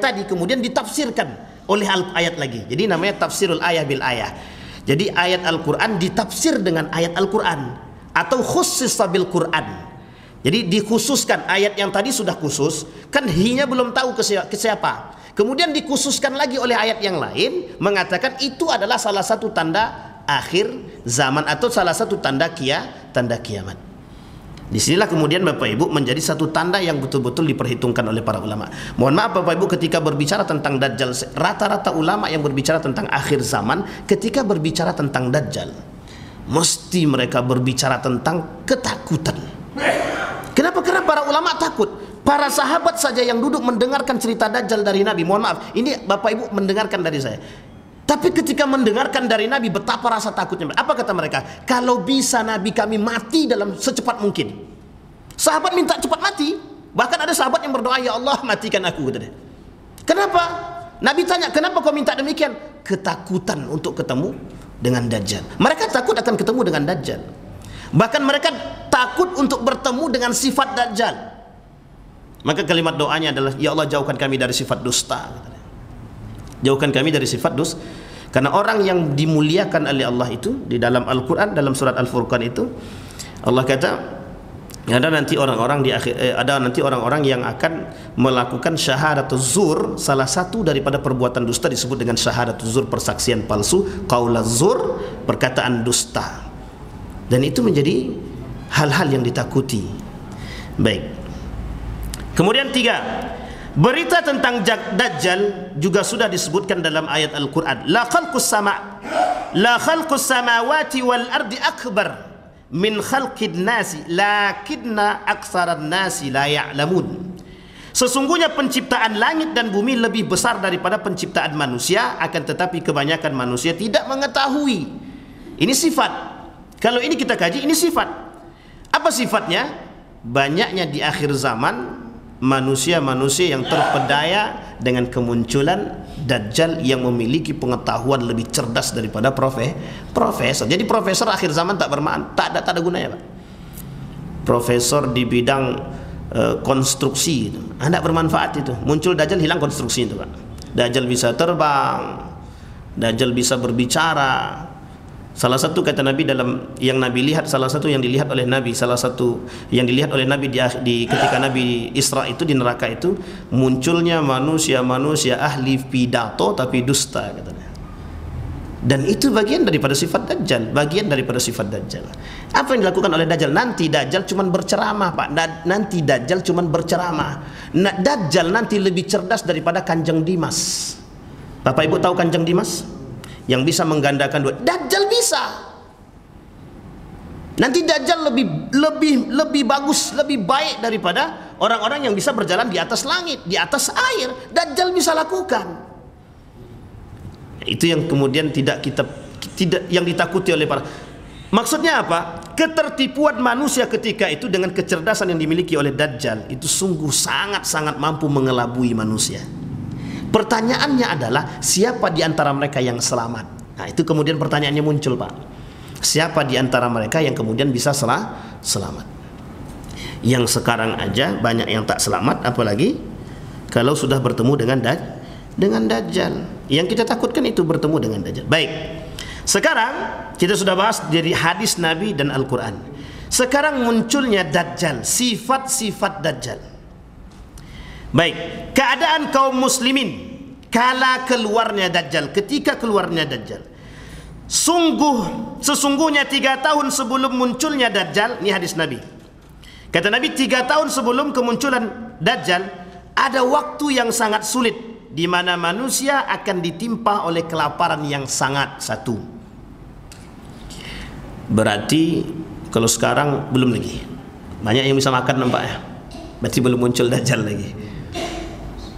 tadi kemudian ditafsirkan oleh ayat lagi. Jadi namanya tafsirul ayah bil ayah. Jadi ayat Al-Quran ditafsir dengan ayat Al-Quran, atau khusus bil Quran. Jadi dikhususkan, ayat yang tadi sudah khusus, kan hinya belum tahu ke siapa. Kemudian dikhususkan lagi oleh ayat yang lain, mengatakan itu adalah salah satu tanda akhir zaman atau salah satu tanda kiamat. Disinilah kemudian Bapak Ibu menjadi satu tanda yang betul-betul diperhitungkan oleh para ulama. Mohon maaf Bapak Ibu, ketika berbicara tentang Dajjal, rata-rata ulama yang berbicara tentang akhir zaman, ketika berbicara tentang Dajjal, mesti mereka berbicara tentang ketakutan. Kenapa? Karena para ulama takut. Para sahabat saja yang duduk mendengarkan cerita Dajjal dari Nabi, mohon maaf, ini Bapak Ibu mendengarkan dari saya, tapi ketika mendengarkan dari Nabi, betapa rasa takutnya. Apa kata mereka? Kalau bisa Nabi kami mati dalam secepat mungkin. Sahabat minta cepat mati. Bahkan ada sahabat yang berdoa, ya Allah matikan aku, kata dia. Kenapa? Nabi tanya, kenapa kau minta demikian? Ketakutan untuk ketemu dengan Dajjal. Mereka takut akan ketemu dengan Dajjal. Bahkan mereka takut untuk bertemu dengan sifat Dajjal. Maka kalimat doanya adalah, ya Allah jauhkan kami dari sifat dusta. Jauhkan kami dari sifat dusta. Karena orang yang dimuliakan oleh Allah itu di dalam Al-Quran, dalam surat Al-Furqan itu, Allah kata ada nanti orang-orang di akhir, ada nanti orang-orang yang akan melakukan syahadatuz zur. Salah satu daripada perbuatan dusta disebut dengan syahadatuz zur, persaksian palsu, qaulaz zur, perkataan dusta. Dan itu menjadi hal-hal yang ditakuti. Baik. Kemudian 3, berita tentang Dajjal juga sudah disebutkan dalam ayat Al-Quran. La khalqus samawati wal ardi akbar min khalqid nasi lakinna aksaran nasi la ya'lamun. Sesungguhnya penciptaan langit dan bumi lebih besar daripada penciptaan manusia, akan tetapi kebanyakan manusia tidak mengetahui. Ini sifat. Kalau ini kita kaji, ini sifat. Apa Apa sifatnya? Banyaknya di akhir zaman manusia-manusia yang terpedaya dengan kemunculan Dajjal yang memiliki pengetahuan lebih cerdas daripada profesor. Jadi profesor akhir zaman tak bermakna, tak ada gunanya, Pak. Profesor di bidang konstruksi itu, tidak bermanfaat itu. Muncul Dajjal, hilang konstruksi itu, Pak. Dajjal bisa terbang, Dajjal bisa berbicara. Salah satu kata Nabi dalam yang Nabi lihat, salah satu yang dilihat oleh Nabi, salah satu yang dilihat oleh Nabi di ketika Nabi Isra itu di neraka itu, munculnya manusia-manusia ahli pidato tapi dusta, katanya. Dan itu bagian daripada sifat Dajjal, bagian daripada sifat Dajjal. Apa yang dilakukan oleh Dajjal? Nanti Dajjal cuman berceramah, Pak. Nanti Dajjal cuman berceramah. Dajjal nanti lebih cerdas daripada Kanjeng Dimas. Bapak Ibu tahu Kanjeng Dimas? Yang bisa menggandakan duit. Dajjal bisa. Nanti Dajjal lebih bagus, lebih baik daripada orang-orang yang bisa berjalan di atas langit, di atas air. Dajjal bisa lakukan. Itu yang kemudian tidak yang ditakuti oleh para. Maksudnya apa? Ketertipuan manusia ketika itu dengan kecerdasan yang dimiliki oleh Dajjal itu sungguh sangat-sangat mampu mengelabui manusia. Pertanyaannya adalah siapa di antara mereka yang selamat? Nah, itu kemudian pertanyaannya muncul, Pak. Siapa di antara mereka yang kemudian bisa selamat? Yang sekarang aja banyak yang tak selamat, apalagi kalau sudah bertemu dengan Dajjal. Yang kita takutkan itu bertemu dengan Dajjal. Baik. Sekarang kita sudah bahas dari hadis Nabi dan Al-Quran. Sekarang munculnya Dajjal, sifat-sifat Dajjal. Baik, keadaan kaum muslimin kala keluarnya Dajjal, ketika keluarnya Dajjal. Sesungguhnya 3 tahun sebelum munculnya Dajjal, ini hadis Nabi. Kata Nabi, 3 tahun sebelum kemunculan Dajjal, ada waktu yang sangat sulit di mana manusia akan ditimpa oleh kelaparan yang sangat satu. Berarti kalau sekarang belum lagi. Banyak yang bisa makan nampaknya. Berarti belum muncul Dajjal lagi.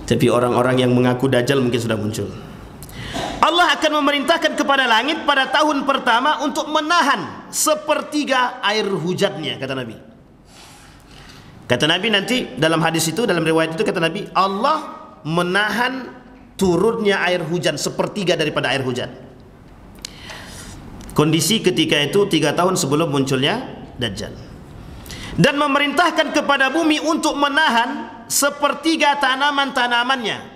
Tapi orang-orang yang mengaku Dajjal mungkin sudah muncul. Allah akan memerintahkan kepada langit pada tahun pertama untuk menahan 1/3 air hujannya, kata Nabi. Kata Nabi nanti dalam hadis itu, dalam riwayat itu kata Nabi, Allah menahan turunnya air hujan 1/3 daripada air hujan. Kondisi ketika itu 3 tahun sebelum munculnya Dajjal. Dan memerintahkan kepada bumi untuk menahan 1/3 tanaman-tanamannya.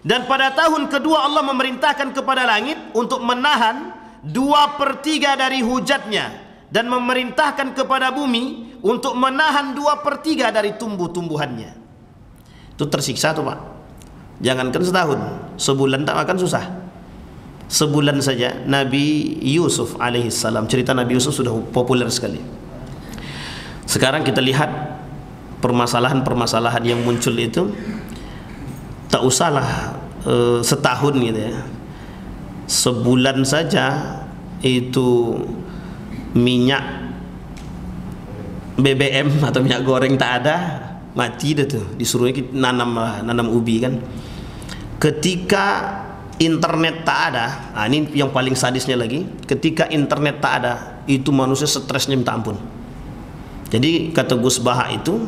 Dan pada tahun kedua Allah memerintahkan kepada langit untuk menahan 2/3 dari hujannya. Dan memerintahkan kepada bumi untuk menahan 2/3 dari tumbuh-tumbuhannya. Itu tersiksa tuh, Pak. Jangankan setahun, sebulan tak makan susah. Sebulan saja Nabi Yusuf alaihissalam, cerita Nabi Yusuf sudah populer sekali. Sekarang kita lihat permasalahan-permasalahan yang muncul itu, tak usahlah setahun gitu ya. Sebulan saja itu minyak BBM atau minyak goreng tak ada, mati dah tuh. Disuruhnya kita nanam ubi kan. Ketika internet tak ada, nah ini yang paling sadisnya lagi. Ketika internet tak ada, itu manusia stresnya minta ampun. Jadi kata Gus Baha itu,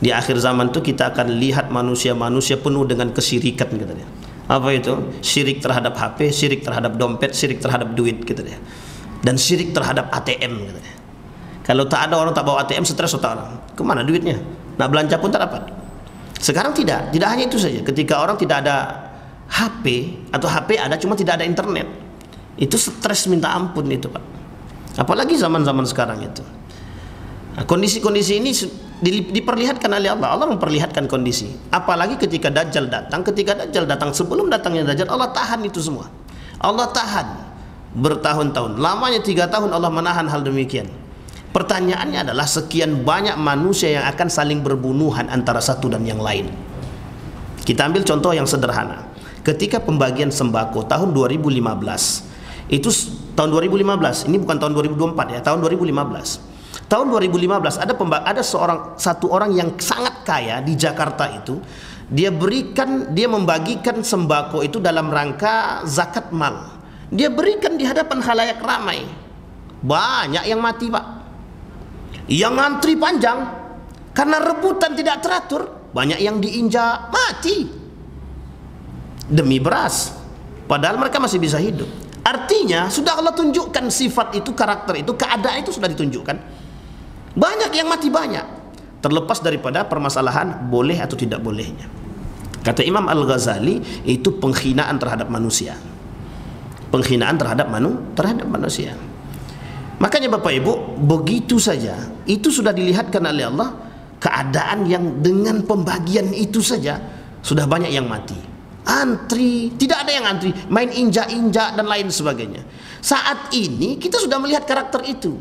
di akhir zaman itu kita akan lihat manusia-manusia penuh dengan kesyirikan, katanya. Apa itu? Syirik terhadap HP, syirik terhadap dompet, syirik terhadap duit, katanya. Dan syirik terhadap ATM, katanya. Kalau tak ada orang tak bawa ATM, stres otak orang. Kemana duitnya? Nak belanja pun tak dapat. Sekarang tidak hanya itu saja. Ketika orang tidak ada HP atau HP ada cuma tidak ada internet, itu stres minta ampun itu, Pak. Apalagi zaman-zaman sekarang itu. Nah, kondisi-kondisi ini diperlihatkan oleh Allah. Allah memperlihatkan kondisi. Apalagi ketika Dajjal datang. Ketika Dajjal datang, sebelum datangnya Dajjal, Allah tahan itu semua. Allah tahan bertahun-tahun. Lamanya 3 tahun Allah menahan hal demikian. Pertanyaannya adalah sekian banyak manusia yang akan saling berbunuhan antara satu dan yang lain. Kita ambil contoh yang sederhana. Ketika pembagian sembako tahun 2015, itu tahun 2015, ini bukan tahun 2024 ya, tahun 2015. Tahun 2015 ada satu orang yang sangat kaya di Jakarta itu, dia membagikan sembako itu dalam rangka zakat mal. Dia berikan di hadapan khalayak ramai. Banyak yang mati, Pak. Yang ngantri panjang karena rebutan tidak teratur, banyak yang diinjak mati demi beras, padahal mereka masih bisa hidup. Artinya sudah Allah tunjukkan sifat itu, karakter itu, keadaan itu sudah ditunjukkan. Banyak yang mati banyak, terlepas daripada permasalahan boleh atau tidak bolehnya. Kata Imam Al-Ghazali, itu penghinaan terhadap manusia. Penghinaan terhadap manusia. Makanya Bapak Ibu, begitu saja itu sudah dilihatkan oleh Allah, keadaan yang dengan pembagian itu saja sudah banyak yang mati. Antri, tidak ada yang antri, main injak-injak dan lain sebagainya. Saat ini kita sudah melihat karakter itu.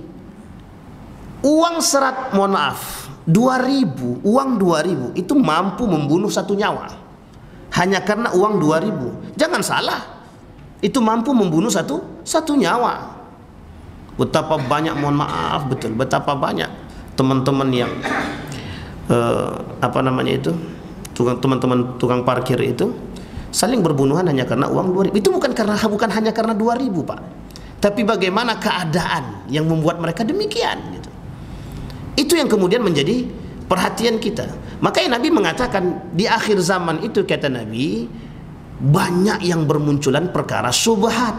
Uang serat, mohon maaf, 2.000, uang 2.000 itu mampu membunuh satu nyawa. Hanya karena uang 2.000. Jangan salah, itu mampu membunuh satu nyawa. Betapa banyak, mohon maaf, betul, betapa banyak teman-teman yang teman-teman tukang parkir itu saling berbunuhan hanya karena uang 2.000. Itu bukan hanya karena 2.000, Pak. Tapi bagaimana keadaan yang membuat mereka demikian gitu. Itu yang kemudian menjadi perhatian kita. Makanya Nabi mengatakan di akhir zaman itu, kata Nabi, banyak yang bermunculan perkara syubhat.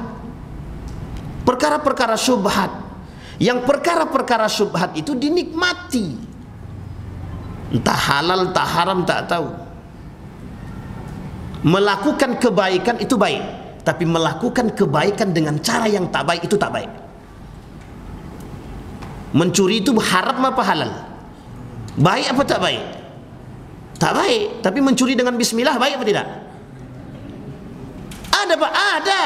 Perkara-perkara syubhat. Yang perkara-perkara syubhat itu dinikmati. Entah halal, entah haram, tak tahu. Melakukan kebaikan itu baik, tapi melakukan kebaikan dengan cara yang tak baik itu tak baik. Mencuri itu haram apa halal? Baik apa tak baik? Tak baik. Tapi mencuri dengan bismillah baik apa tidak? Ada Pak, ada.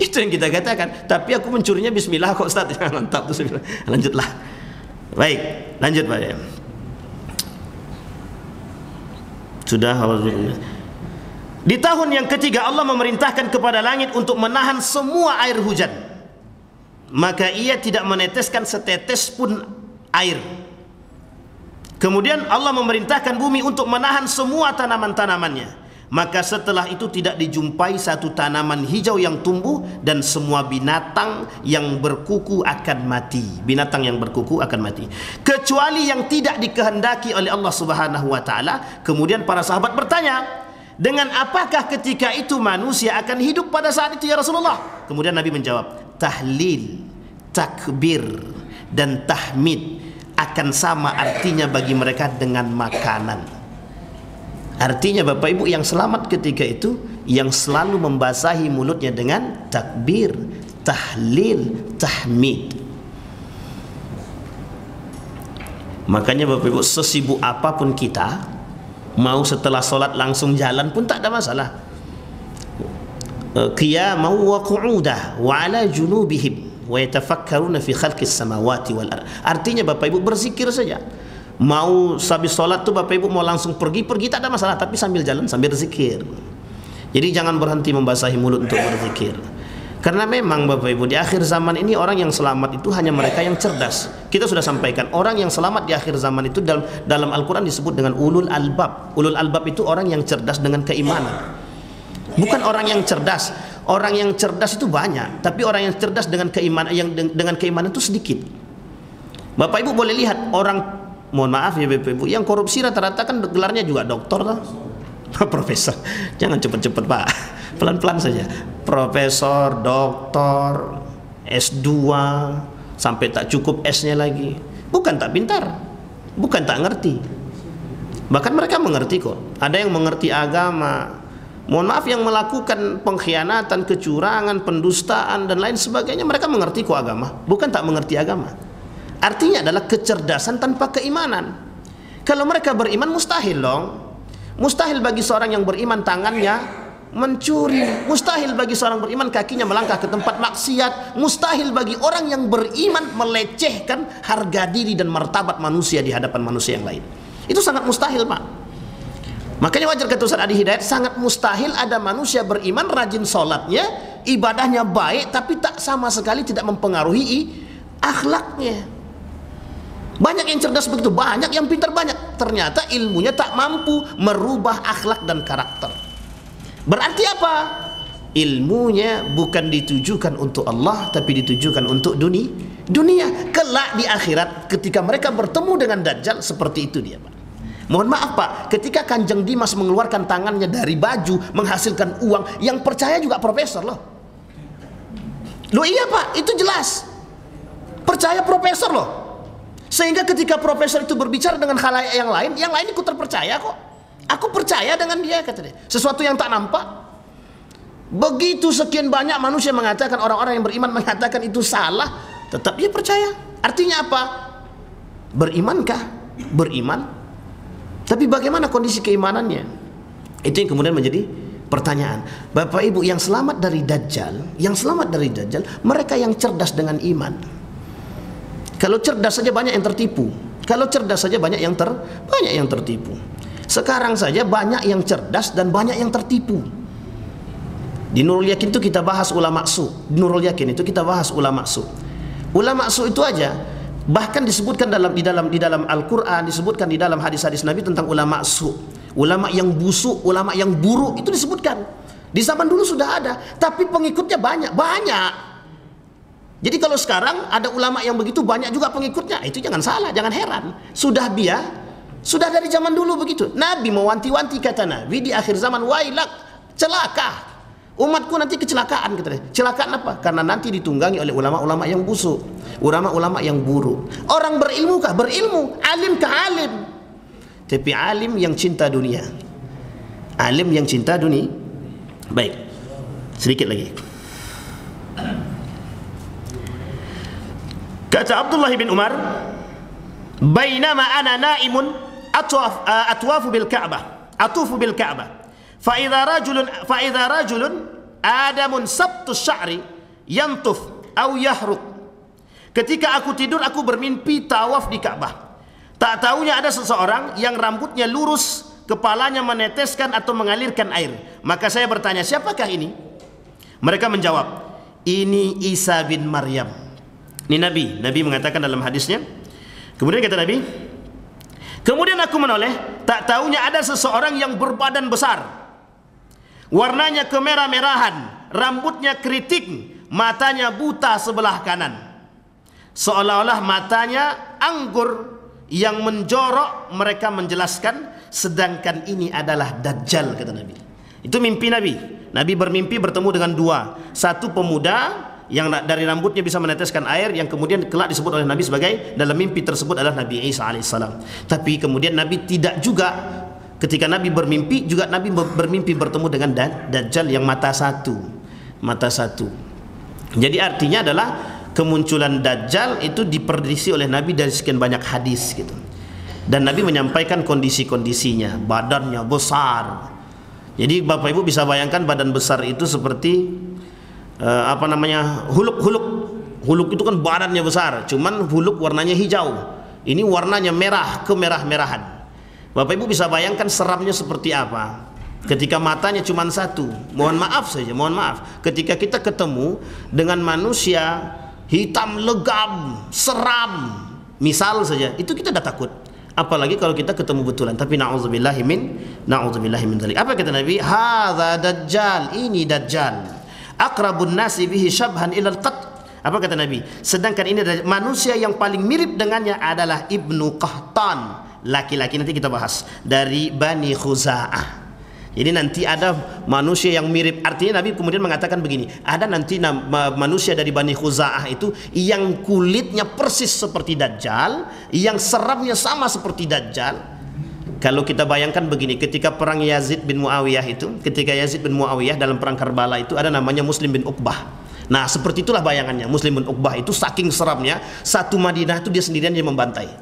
Itu yang kita katakan. Tapi aku mencurinya bismillah kok Ustaz. Mantap tuh. Lanjutlah. Baik, lanjut Pak. Sudah. Di tahun yang ketiga Allah memerintahkan kepada langit untuk menahan semua air hujan. Maka ia tidak meneteskan setetes pun air. Kemudian Allah memerintahkan bumi untuk menahan semua tanaman-tanamannya. Maka setelah itu tidak dijumpai satu tanaman hijau yang tumbuh, dan semua binatang yang berkuku akan mati. Binatang yang berkuku akan mati, kecuali yang tidak dikehendaki oleh Allah Subhanahu wa taala. Kemudian para sahabat bertanya, dengan apakah ketika itu manusia akan hidup pada saat itu ya Rasulullah? Kemudian Nabi menjawab, tahlil, takbir dan tahmid akan sama artinya bagi mereka dengan makanan. Artinya Bapak Ibu, yang selamat ketika itu yang selalu membasahi mulutnya dengan takbir, tahlil, tahmid. Makanya Bapak Ibu, sesibuk apapun kita, mau setelah sholat langsung jalan pun tak ada masalah. Qiyamau wa qu'udah wa ala junubihim wa yatafakkaruna fi khalqis samawati wal ard. Artinya Bapak Ibu berzikir saja. Mau habis sholat tuh Bapak Ibu mau langsung pergi tak ada masalah, tapi sambil jalan sambil zikir. Jadi jangan berhenti membasahi mulut untuk berzikir. Karena memang Bapak Ibu, di akhir zaman ini orang yang selamat itu hanya mereka yang cerdas. Kita sudah sampaikan, orang yang selamat di akhir zaman itu dalam Al-Quran disebut dengan ulul albab. Ulul albab itu orang yang cerdas dengan keimanan, bukan orang yang cerdas. Orang yang cerdas itu banyak, tapi orang yang cerdas dengan keimanan, dengan keimanan itu sedikit. Bapak Ibu boleh lihat orang, mohon maaf ya Bapak Ibu, yang korupsi rata-rata kan gelarnya juga doktor lah, profesor. Jangan cepat-cepat Pak, pelan-pelan saja. Profesor, doktor, S2, sampai tak cukup S-nya lagi. Bukan tak pintar, bukan tak ngerti. Bahkan mereka mengerti kok. Ada yang mengerti agama. Mohon maaf, yang melakukan pengkhianatan, kecurangan, pendustaan dan lain sebagainya, mereka mengerti kok agama, bukan tak mengerti agama. Artinya adalah kecerdasan tanpa keimanan. Kalau mereka beriman, mustahil dong. Mustahil bagi seorang yang beriman tangannya mencuri. Mustahil bagi seorang beriman kakinya melangkah ke tempat maksiat. Mustahil bagi orang yang beriman melecehkan harga diri dan martabat manusia di hadapan manusia yang lain. Itu sangat mustahil Pak. Makanya wajar kata Ustaz Adi Hidayat, sangat mustahil ada manusia beriman, rajin sholatnya, ibadahnya baik, tapi tak sama sekali tidak mempengaruhi akhlaknya. Banyak yang cerdas begitu, banyak yang pintar banyak, ternyata ilmunya tak mampu merubah akhlak dan karakter. Berarti apa? Ilmunya bukan ditujukan untuk Allah, tapi ditujukan untuk dunia. Kelak di akhirat ketika mereka bertemu dengan Dajjal, seperti itu dia, Pak. Mohon maaf Pak, ketika Kanjeng Dimas mengeluarkan tangannya dari baju menghasilkan uang, yang percaya juga profesor loh. Loh iya Pak, itu jelas. Percaya profesor loh. Sehingga ketika profesor itu berbicara dengan khalayak yang lain ikut terpercaya kok. Aku percaya dengan dia, kata dia. Sesuatu yang tak nampak. Begitu sekian banyak manusia mengatakan, orang-orang yang beriman mengatakan itu salah, tetap dia percaya. Artinya apa? Berimankah? Beriman. Tapi bagaimana kondisi keimanannya? Itu yang kemudian menjadi pertanyaan. Bapak Ibu, yang selamat dari Dajjal, mereka yang cerdas dengan iman. Kalau cerdas saja banyak yang tertipu. Kalau cerdas saja banyak yang tertipu. Sekarang saja banyak yang cerdas dan banyak yang tertipu. Di Nurul Yakin itu kita bahas ulama su. Ulama su itu aja bahkan disebutkan di dalam Al-Qur'an, disebutkan di dalam hadis-hadis Nabi tentang ulama su. Ulama yang busuk, ulama yang buruk itu disebutkan. Di zaman dulu sudah ada, tapi pengikutnya banyak. Jadi kalau sekarang ada ulama yang begitu banyak juga pengikutnya, itu jangan salah, jangan heran. Sudah dari zaman dulu begitu. Nabi mewanti-wanti, kata Nabi di akhir zaman, wailak, celaka. Umatku nanti kecelakaan, kata dia. Celakaan apa? Karena nanti ditunggangi oleh ulama-ulama yang busuk, ulama-ulama yang buruk. Orang berilmu kah? Berilmu. Alim kah? Alim. Tapi alim yang cinta dunia. Alim yang cinta dunia. Baik, sedikit lagi. Kata Abdullah bin Umar, bainama ana naimun atwafu bil Ka'bah, fa idza rajulun adamun sabtu sya'ri yantuf aw yahruk. Ketika aku tidur, aku bermimpi tawaf di Ka'bah. Tak tahunya ada seseorang yang rambutnya lurus, kepalanya meneteskan atau mengalirkan air. Maka saya bertanya, siapakah ini? Mereka menjawab, ini Isa bin Maryam. Ini Nabi mengatakan dalam hadisnya. Kemudian kata Nabi, kemudian aku menoleh, tak tahunya ada seseorang yang berbadan besar, warnanya kemerah-merahan, rambutnya keriting, matanya buta sebelah kanan, seolah-olah matanya anggur yang menjorok. Mereka menjelaskan, sedangkan ini adalah Dajjal, kata Nabi. Itu mimpi Nabi. Nabi bermimpi bertemu dengan dua. Satu pemuda yang dari rambutnya bisa meneteskan air, yang kemudian kelak disebut oleh Nabi sebagai, dalam mimpi tersebut adalah Nabi Isa alaihissalam. Tapi kemudian Nabi tidak juga, ketika Nabi bermimpi juga Nabi bermimpi bertemu dengan Dajjal yang mata satu. Jadi artinya adalah kemunculan Dajjal itu diprediksi oleh Nabi dari sekian banyak hadis gitu. Dan Nabi menyampaikan kondisi-kondisinya, badannya besar. Jadi Bapak Ibu bisa bayangkan badan besar itu seperti huluk itu kan badannya besar, cuman huluk warnanya hijau, ini warnanya merah, kemerah-merahan. Bapak Ibu bisa bayangkan seramnya seperti apa ketika matanya cuma satu. Mohon maaf, ketika kita ketemu dengan manusia hitam legam, seram, misal saja, itu kita dah takut. Apalagi kalau kita ketemu betulan. Tapi na'udzubillahi min dzalik. Apa kata Nabi? Hadza Dajjal, ini Dajjal. Aqrabun nasi bihi syabhan ilal qat. Apa kata Nabi? Sedangkan ini manusia yang paling mirip dengannya adalah Ibnu Qahtan, laki-laki, nanti kita bahas, dari Bani Khuza'ah. Jadi nanti ada manusia yang mirip. Artinya Nabi kemudian mengatakan begini, ada nanti manusia dari Bani Khuza'ah itu yang kulitnya persis seperti Dajjal, yang seramnya sama seperti Dajjal. Kalau kita bayangkan begini, ketika perang Yazid bin Muawiyah itu, ketika Yazid bin Muawiyah dalam perang Karbala itu ada namanya Muslim bin Uqbah. Nah seperti itulah bayangannya. Muslim bin Uqbah itu saking seramnya, satu Madinah itu dia sendirian yang membantai.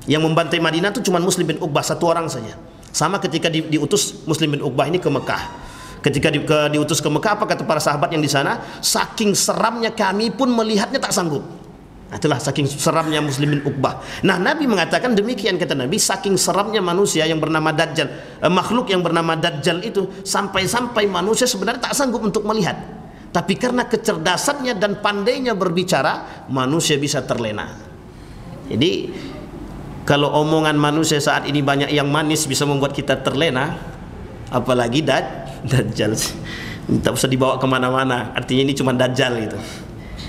Yang membantai Madinah itu cuma Muslim bin Uqbah, satu orang saja. Sama ketika diutus Muslim bin Uqbah ini ke Mekah. Ketika diutus ke Mekah, apa kata para sahabat yang di sana? Saking seramnya kami pun melihatnya tak sanggup. Itulah saking seramnya Muslim bin Uqbah. Nah Nabi mengatakan demikian, kata Nabi, saking seramnya manusia yang bernama Dajjal, makhluk yang bernama Dajjal itu, sampai-sampai manusia sebenarnya tak sanggup untuk melihat. Tapi karena kecerdasannya dan pandainya berbicara, manusia bisa terlena. Jadi kalau omongan manusia saat ini banyak yang manis bisa membuat kita terlena, apalagi Dajjal. Tak usah dibawa kemana-mana, artinya ini cuma Dajjal gitu.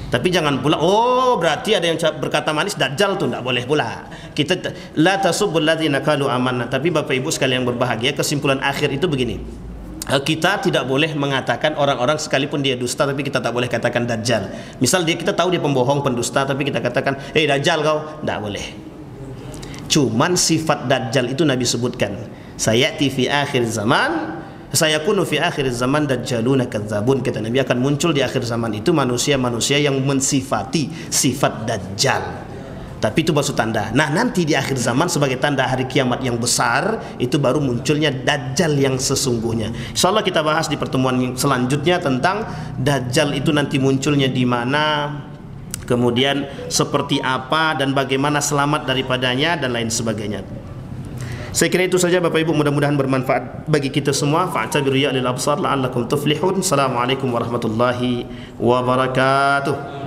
Tapi jangan pula, oh berarti ada yang berkata manis dajjal tuh, tidak boleh pula. Kita la tasubbul ladzina qalu amanna. Tapi Bapak Ibu sekalian yang berbahagia, kesimpulan akhir itu begini. Kita tidak boleh mengatakan orang-orang sekalipun dia dusta, tapi kita tak boleh katakan dajjal. Misal kita tahu dia pembohong, pendusta, tapi kita katakan, dajjal kau, tidak boleh. Cuman sifat dajjal itu Nabi sebutkan. Sayati fi akhir zaman, sayakunu fi akhir zaman dajjaluna kadzabun, kata Nabi, akan muncul di akhir zaman itu manusia-manusia yang mensifati sifat dajjal. Tapi itu maksud tanda. Nah, nanti di akhir zaman sebagai tanda hari kiamat yang besar, itu baru munculnya dajjal yang sesungguhnya. Insyaallah kita bahas di pertemuan selanjutnya tentang dajjal itu nanti munculnya di mana, kemudian seperti apa dan bagaimana selamat daripadanya dan lain sebagainya. Saya kira itu saja Bapak Ibu, mudah-mudahan bermanfaat bagi kita semua. Fa'tabiru ya lil absar la'allakum tuflihun. Assalamualaikum warahmatullahi wabarakatuh.